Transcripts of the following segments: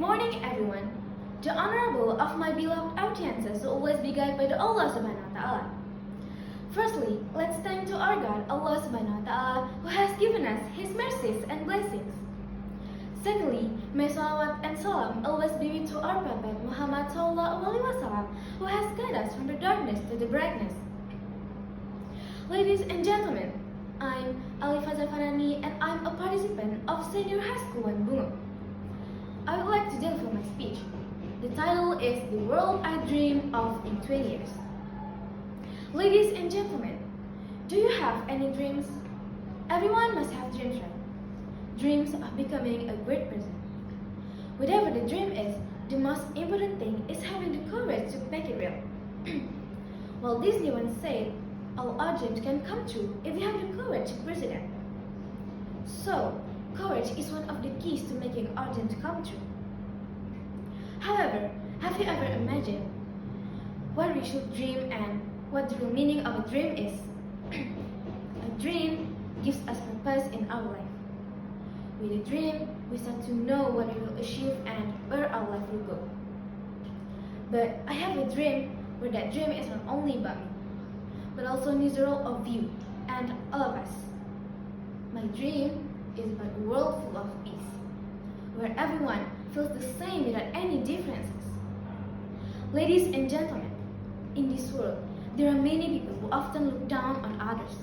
morning, everyone. The honorable of my beloved audiences will always be guided by the Allah Subhanahu wa Ta'ala. Firstly, let's thank to our God, Allah Subhanahu wa Ta'ala, who has given us His mercies and blessings. Secondly, may salawat and salam always be with to our Prophet Muhammad Sallallahu Alaihi Wasallam, who has guided us from the darkness to the brightness. Ladies and gentlemen, I'm ALIFAH ZAFARANI and I'm a participant of Senior High School in Bungo. I would like to deliver my speech. The title is The World I Dream of in 20 Years. Ladies and gentlemen, do you have any dreams? Everyone must have dreams, right? Dreams of becoming a great person. Whatever the dream is, the most important thing is having the courage to make it real. Walt Disney once said, all our dreams can come true if we have the courage to pursue them. So, courage is one of the keys to making our dreams come true. However, have you ever imagined what we should dream and what the real meaning of a dream is? A dream gives us purpose in our life. With a dream, we start to know what we will achieve and where our life will go. But I have a dream where that dream is not only about me, but also needs the role of you and all of us. My dream is about a world full of peace, where everyone feels the same without any differences. Ladies and gentlemen, in this world, there are many people who often look down on others.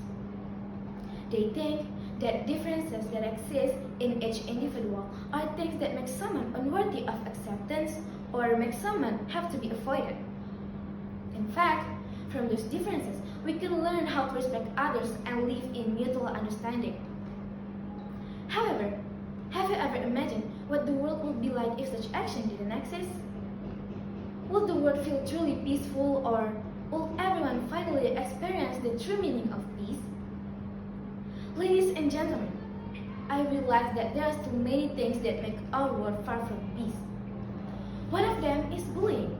They think that differences that exist in each individual are things that make someone unworthy of acceptance or make someone have to be avoided. In fact, from those differences, we can learn how to respect others and live in mutual understanding. However, have you ever imagined what the world would be like if such action didn't exist? Would the world feel truly peaceful, or would everyone finally experience the true meaning of peace? Ladies and gentlemen, I realize that there are still many things that make our world far from peace. One of them is bullying.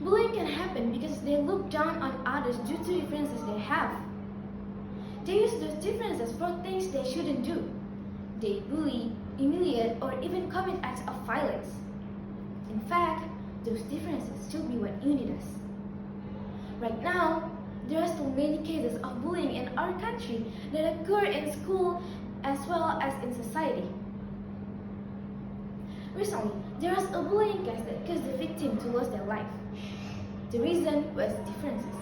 Bullying can happen because they look down on others due to differences they have. They use those differences for things they shouldn't do. They bully, humiliate, or even commit acts of violence. In fact, those differences should be what unite us. Right now, there are still many cases of bullying in our country that occur in school as well as in society. Recently, there was a bullying case that caused the victim to lose their life. The reason was differences.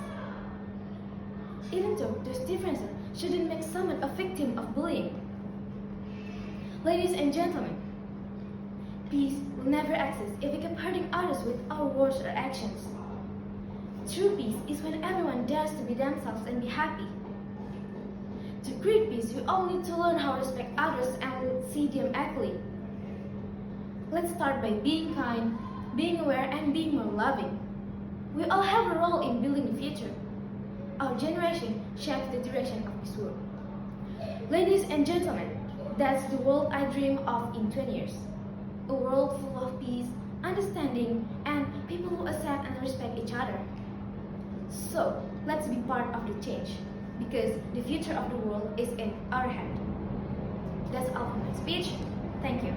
Even though those differences shouldn't make someone a victim of bullying. Ladies and gentlemen, peace will never exist if we keep hurting others with our words or actions. True peace is when everyone dares to be themselves and be happy. To create peace, we all need to learn how to respect others and see them equally. Let's start by being kind, being aware, and being more loving. We all have a role in building the future. Our generation shapes the direction of this world. Ladies and gentlemen, that's the world I dream of in 20 years. A world full of peace, understanding, and people who accept and respect each other. So, let's be part of the change, because the future of the world is in our hand. That's all for my speech. Thank you.